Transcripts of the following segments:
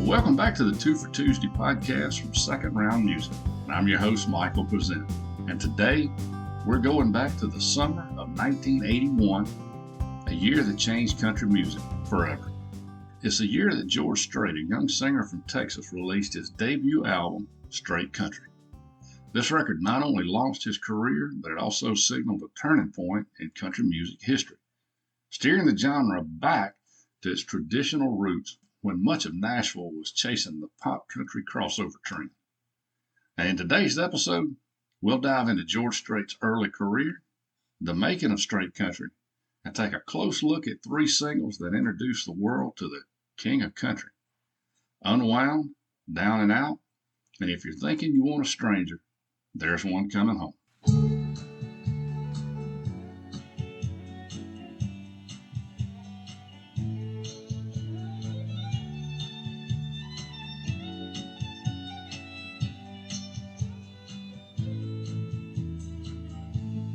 Welcome back to the Two for Tuesday podcast from Second Round Music. I'm your host, Michael Pezent. And today, we're going back to the summer of 1981, a year that changed country music forever. It's the year that George Strait, a young singer from Texas, released his debut album, Strait Country. This record not only launched his career, but it also signaled a turning point in country music history, steering the genre back to its traditional roots when much of Nashville was chasing the pop country crossover trend. And in today's episode, we'll dive into George Strait's early career, the making of Strait Country, and take a close look at three singles that introduced the world to the king of country: Unwound, Down and Out, and If You're Thinking You Want a Stranger, There's One Coming Home.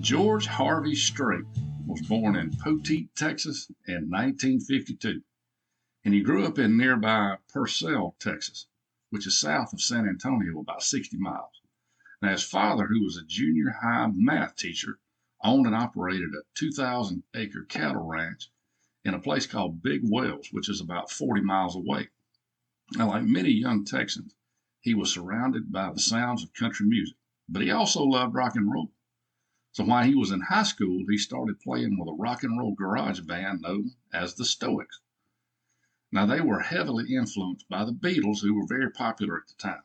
George Harvey Strait was born in Pezent, Texas in 1952, and he grew up in nearby Purcell, Texas, which is south of San Antonio about 60 miles. Now, his father, who was a junior high math teacher, owned and operated a 2,000-acre cattle ranch in a place called Big Wells, which is about 40 miles away. Now, like many young Texans, he was surrounded by the sounds of country music, but he also loved rock and roll. So while he was in high school, he started playing with a rock and roll garage band known as the Stoics. Now, they were heavily influenced by the Beatles, who were very popular at the time.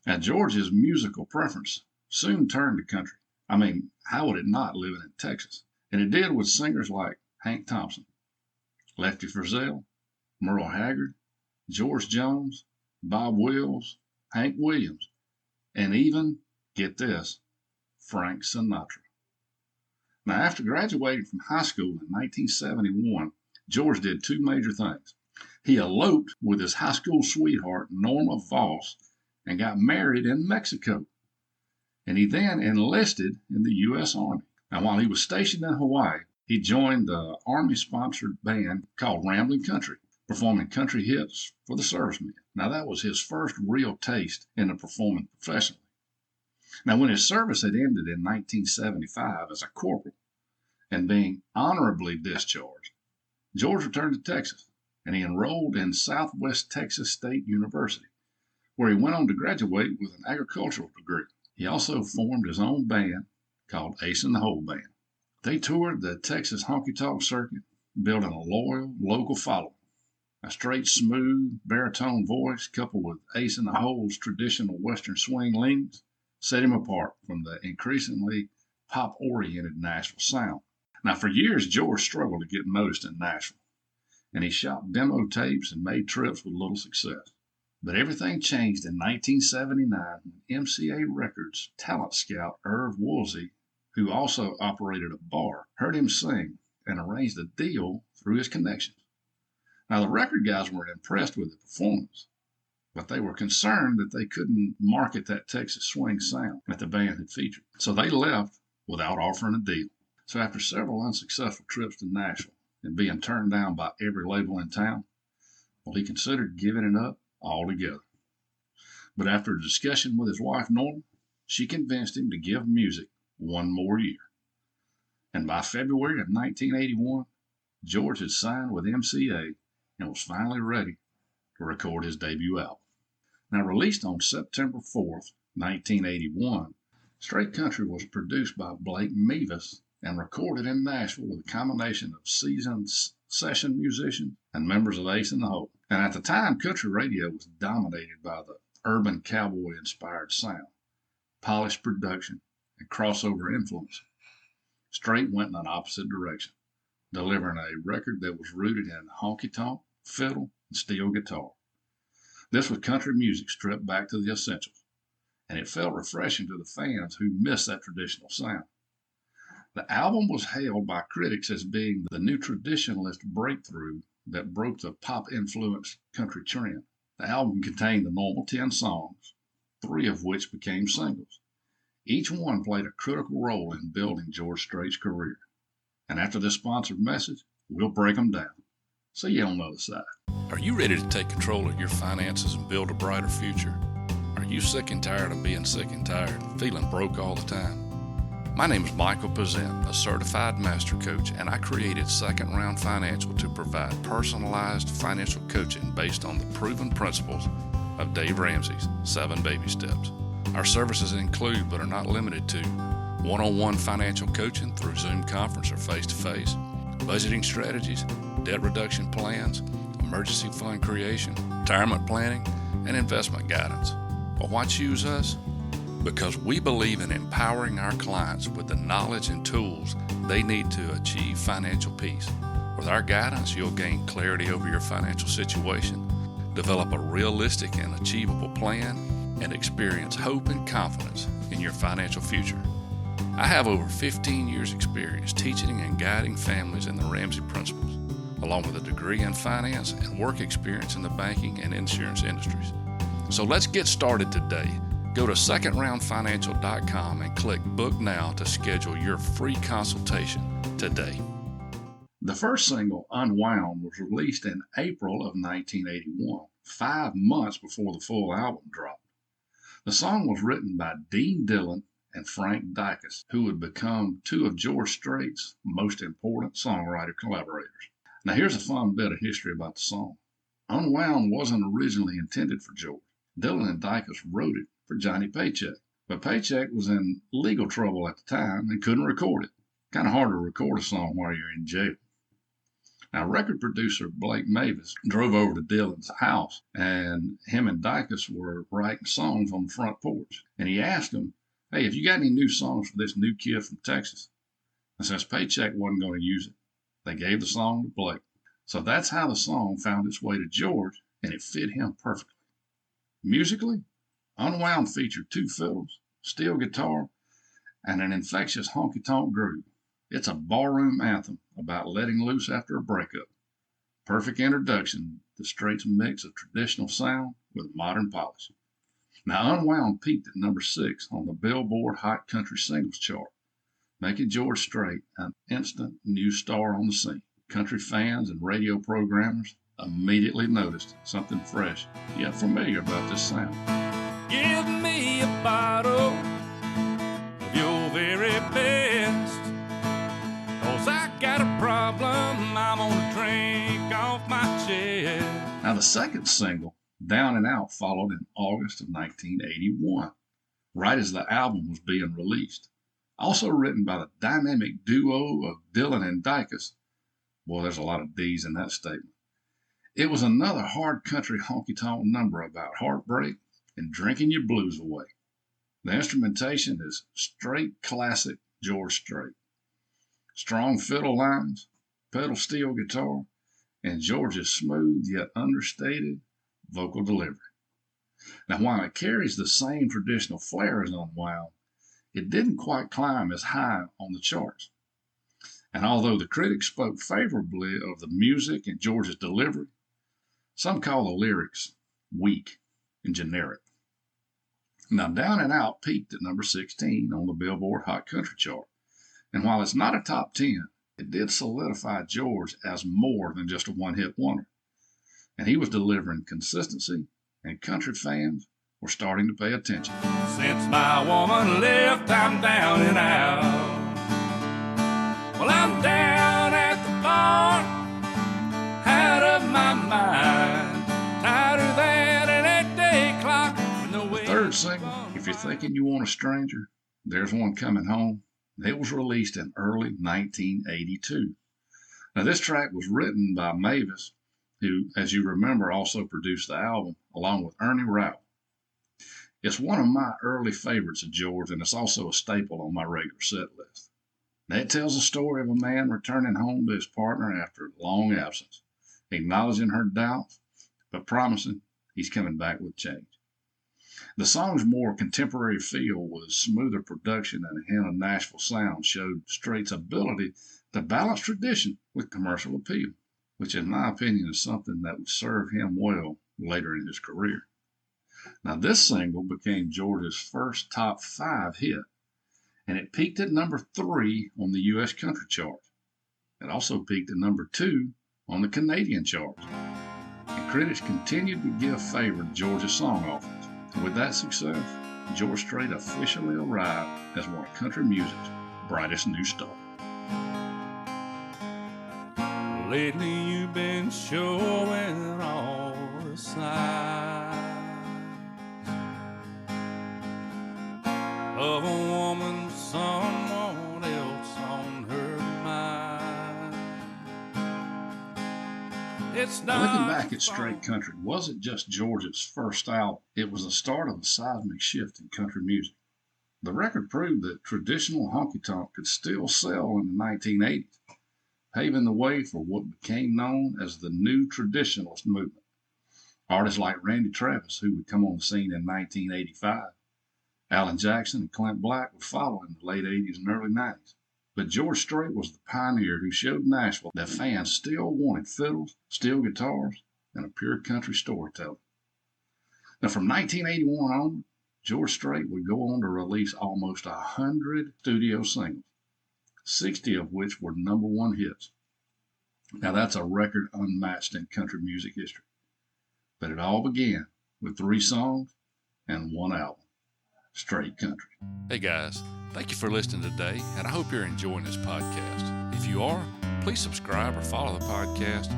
Now, George's musical preference soon turned to country. I mean, how would it not living in Texas? And it did with singers like Hank Thompson, Lefty Frizzell, Merle Haggard, George Jones, Bob Wills, Hank Williams, and even, get this, Frank Sinatra. Now, after graduating from high school in 1971, George did two major things. He eloped with his high school sweetheart, Norma Voss, and got married in Mexico. And he then enlisted in the U.S. Army. Now, while he was stationed in Hawaii, he joined the Army-sponsored band called Ramblin' Country, performing country hits for the servicemen. Now, that was his first real taste into performing professionally. Now, when his service had ended in 1975 as a corporal and being honorably discharged, George returned to Texas, and he enrolled in Southwest Texas State University, where he went on to graduate with an agricultural degree. He also formed his own band called Ace and the Hole Band. They toured the Texas honky-tonk circuit, building a loyal local following. A straight, smooth, baritone voice coupled with Ace and the Hole's traditional Western swing leanings set him apart from the increasingly pop-oriented Nashville sound. Now, for years, George struggled to get noticed in Nashville, and he shot demo tapes and made trips with little success. But everything changed in 1979 when MCA Records talent scout Irv Woolsey, who also operated a bar, heard him sing and arranged a deal through his connections. Now, the record guys were impressed with the performance, but they were concerned that they couldn't market that Texas swing sound that the band had featured. So they left without offering a deal. So after several unsuccessful trips to Nashville and being turned down by every label in town, well, he considered giving it up altogether. But after a discussion with his wife, Norma, she convinced him to give music one more year. And by February of 1981, George had signed with MCA and was finally ready to record his debut album. Now, released on September 4th, 1981, Strait Country was produced by Blake Mevis and recorded in Nashville with a combination of seasoned session musicians and members of Ace and the Hole. And at the time, country radio was dominated by the urban cowboy-inspired sound, polished production, and crossover influence. Strait went in an opposite direction, delivering a record that was rooted in honky-tonk, fiddle, and steel guitar. This was country music stripped back to the essentials, and it felt refreshing to the fans who missed that traditional sound. The album was hailed by critics as being the new traditionalist breakthrough that broke the pop-influenced country trend. The album contained the normal 10 songs, 3 of which became singles. Each one played a critical role in building George Strait's career. And after this sponsored message, we'll break them down. See you on the other side. Are you ready to take control of your finances and build a brighter future? Are you sick and tired of being sick and tired, feeling broke all the time? My name is Michael Pezent, a certified master coach, and I created Second Round Financial to provide personalized financial coaching based on the proven principles of Dave Ramsey's 7 Baby Steps. Our services include, but are not limited to, one-on-one financial coaching through Zoom conference or face-to-face, budgeting strategies, debt reduction plans, emergency fund creation, retirement planning, and investment guidance. Well, why choose us? Because we believe in empowering our clients with the knowledge and tools they need to achieve financial peace. With our guidance, you'll gain clarity over your financial situation, develop a realistic and achievable plan, and experience hope and confidence in your financial future. I have over 15 years experience teaching and guiding families in the Ramsey principles, along with a degree in finance and work experience in the banking and insurance industries. So let's get started today. Go to secondroundfinancial.com and click Book Now to schedule your free consultation today. The first single, Unwound, was released in April of 1981, 5 months before the full album dropped. The song was written by Dean Dillon and Frank Dicus, who would become 2 of George Strait's most important songwriter collaborators. Now here's a fun bit of history about the song. Unwound wasn't originally intended for George. Dillon and Dicus wrote it for Johnny Paycheck, but Paycheck was in legal trouble at the time and couldn't record it. Kind of hard to record a song while you're in jail. Now, record producer Blake Mavis drove over to Dillon's house, and him and Dicus were writing songs on the front porch. And he asked him, "Hey, have you got any new songs for this new kid from Texas?" And since Paycheck wasn't going to use it, they gave the song to Blake. So that's how the song found its way to George, and it fit him perfectly. Musically, Unwound featured 2 fiddles, steel guitar, and an infectious honky-tonk groove. It's a barroom anthem about letting loose after a breakup. Perfect introduction to Strait's mix of traditional sound with modern polish. Now, Unwound peaked at number 6 on the Billboard Hot Country Singles chart, making George Strait an instant new star on the scene. Country fans and radio programmers immediately noticed something fresh yet familiar about this sound. Give me a bottle of your very best, 'cause I got a problem I'm gonna drink off my chest. Now the second single, Down and Out, followed in August of 1981, right as the album was being released. Also written by the dynamic duo of Dillon and Dicus. Boy, there's a lot of D's in that statement. It was another hard country honky-tonk number about heartbreak and drinking your blues away. The instrumentation is straight classic George Strait. Strong fiddle lines, pedal steel guitar, and George's smooth yet understated vocal delivery. Now, while it carries the same traditional flair as Unwound, it didn't quite climb as high on the charts. And although the critics spoke favorably of the music and George's delivery, some call the lyrics weak and generic. Now, Down and Out peaked at number 16 on the Billboard Hot Country chart. And while it's not a top 10, it did solidify George as more than just a one-hit wonder. And he was delivering consistency, and country fans were starting to pay attention. Since my woman left, I'm down and out. Well, I'm down at the bar, out of my mind, tired of that and that day clock. The third single, If You're Thinking You Want a Stranger, There's One Coming Home. It was released in early 1982. Now, this track was written by Mavis, who, as you remember, also produced the album, along with Ernie Rowell. It's one of my early favorites of George, and it's also a staple on my regular set list. Now, it tells the story of a man returning home to his partner after a long absence, acknowledging her doubts, but promising he's coming back with change. The song's more contemporary feel with smoother production and a hint of Nashville sound showed Strait's ability to balance tradition with commercial appeal, which in my opinion is something that would serve him well later in his career. Now, this single became George's first top 5 hit, and it peaked at number 3 on the U.S. country chart. It also peaked at number 2 on the Canadian charts, and critics continued to give favor to George's song offerings. And with that success, George Strait officially arrived as one of country music's brightest new stars. Lately you've been showing all the signs of a woman, someone else on her mind. It's not Looking back at Strait Country wasn't just George's first album, it was the start of a seismic shift in country music. The record proved that traditional honky-tonk could still sell in the 1980s, paving the way for what became known as the new traditionalist movement. Artists like Randy Travis, who would come on the scene in 1985, Alan Jackson and Clint Black would follow in the late 80s and early 90s. But George Strait was the pioneer who showed Nashville that fans still wanted fiddles, steel guitars, and a pure country storytelling. Now, from 1981 on, George Strait would go on to release almost 100 studio singles, 60 of which were #1 hits. Now, that's a record unmatched in country music history. But it all began with 3 songs and 1 album, Strait Country. Hey guys, thank you for listening today, and I hope you're enjoying this podcast. If you are, please subscribe or follow the podcast,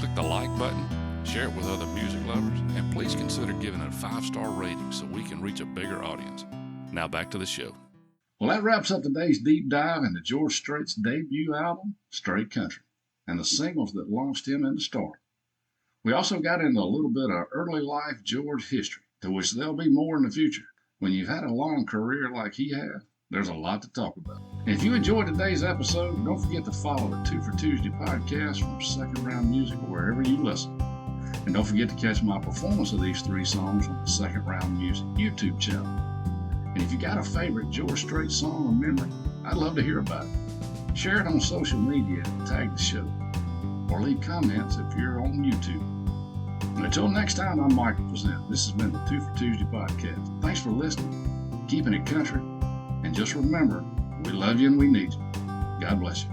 click the like button, share it with other music lovers, and please consider giving it a 5-star rating so we can reach a bigger audience. Now back to the show. Well, that wraps up today's deep dive into George Strait's debut album, Strait Country, and the singles that launched him into stardom. We also got into a little bit of early life George history, to which there'll be more in the future. When you've had a long career like he has, there's a lot to talk about. And if you enjoyed today's episode, don't forget to follow the 2 for Tuesday podcast from Second Round Music or wherever you listen. And don't forget to catch my performance of these 3 songs on the Second Round Music YouTube channel. And if you got a favorite George Strait song or memory, I'd love to hear about it. Share it on social media and tag the show. Or leave comments if you're on YouTube. And until next time, I'm Michael Pezent. This has been the 2 for Tuesday podcast. Thanks for listening, keeping it country, and just remember, we love you and we need you. God bless you.